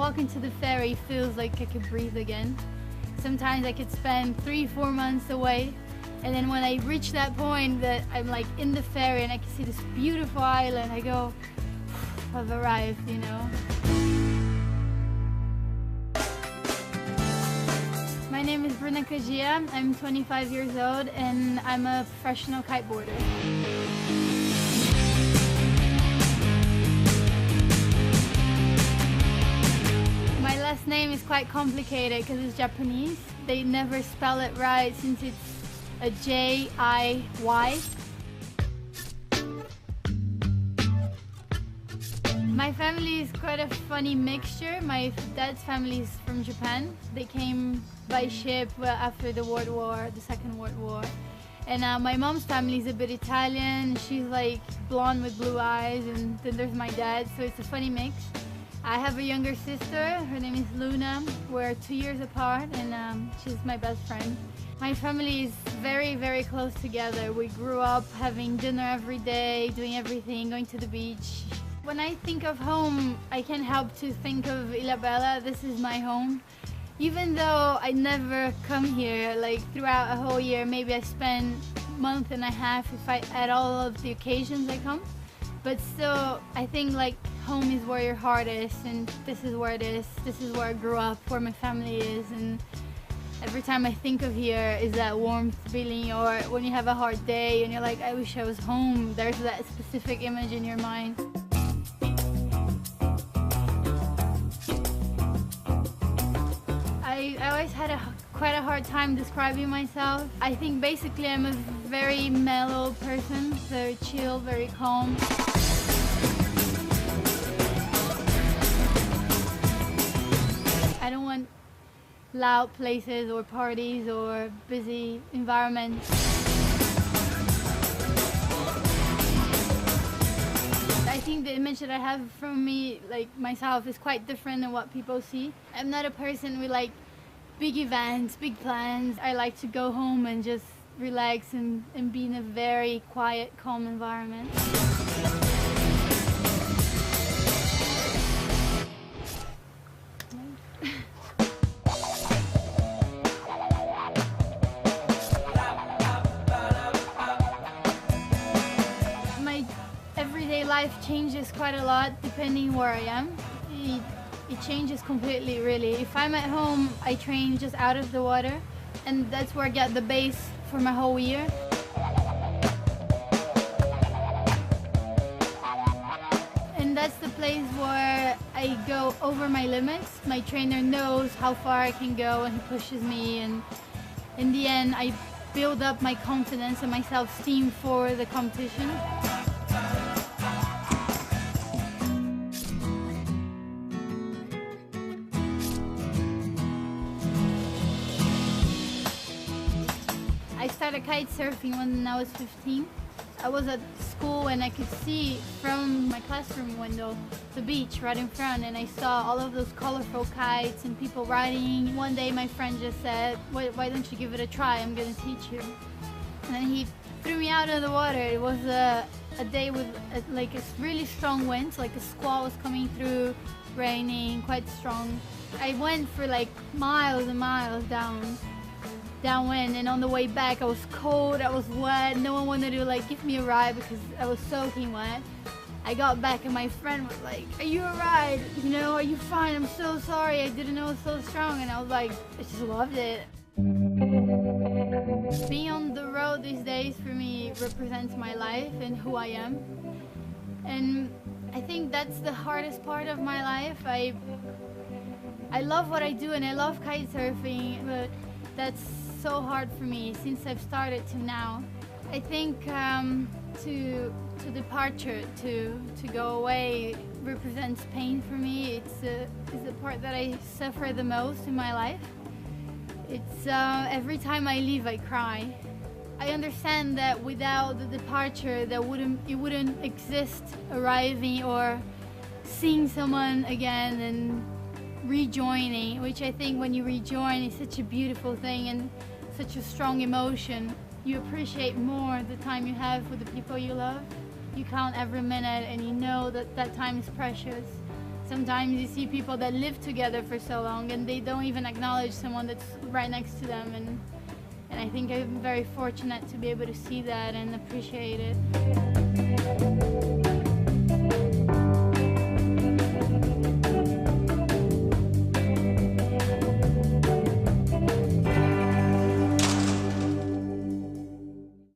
walking to the ferry feels like I could breathe again. Sometimes I could spend 3-4 months away, and then when I reach that point that I'm like in the ferry and I can see this beautiful island, I go, I've arrived, you know. My name is Bruna Kajiya. I'm 25 years old and I'm a professional kiteboarder. My last name is quite complicated because it's Japanese. They never spell it right since it's a J-I-Y. My family is quite a funny mixture. My dad's family is from Japan. They came by ship after the Second World War. And my mom's family is a bit Italian. She's like blonde with blue eyes, and then there's my dad, so it's a funny mix. I have a younger sister. Her name is Luna. We're 2 years apart, and she's my best friend. My family is very, very close together. We grew up having dinner every day, doing everything, going to the beach. When I think of home, I can't help to think of Ilhabela. This is my home. Even though I never come here, like throughout a whole year, maybe I spend a month and a half if I add all of the occasions I come. But still, I think like home is where your heart is, and this is where it is. This is where I grew up, where my family is, and every time I think of here is that warmth feeling, or when you have a hard day and you're like, I wish I was home, there's that specific image in your mind. I always had quite a hard time describing myself. I think basically I'm a very mellow person, very chill, very calm. I don't want loud places or parties or busy environments. I think the image that I have from me, like myself, is quite different than what people see. I'm not a person with like big events, big plans. I like to go home and just relax and be in a very quiet, calm environment. My everyday life changes quite a lot depending where I am. It changes completely, really. If I'm at home, I train just out of the water, and that's where I get the base for my whole year. And that's the place where I go over my limits. My trainer knows how far I can go and he pushes me, and in the end I build up my confidence and my self-esteem for the competition. I started kite surfing when I was 15. I was at school and I could see from my classroom window the beach right in front, and I saw all of those colorful kites and people riding. One day my friend just said, why don't you give it a try, I'm gonna teach you. And then he threw me out of the water. It was a day with like a really strong wind, like a squall was coming through, raining, quite strong. I went for like miles and miles downwind, and on the way back I was cold, I was wet, no one wanted to like give me a ride because I was soaking wet. I got back and my friend was like, are you alright? You know, are you fine? I'm so sorry, I didn't know it was so strong. And I was like, I just loved it. Being on the road these days for me represents my life and who I am. And I think that's the hardest part of my life. I love what I do and I love kite surfing, but that's so hard for me since I've started to now. I think to departure, to go away represents pain for me. It's the part that I suffer the most in my life. It's every time I leave I cry. I understand that without the departure it wouldn't exist arriving or seeing someone again and rejoining, which I think when you rejoin is such a beautiful thing and such a strong emotion. You appreciate more the time you have with the people you love. You count every minute and you know that that time is precious. sometimes you see people that live together for so long and they don't even acknowledge someone that's right next to them, and I think I'm very fortunate to be able to see that and appreciate it.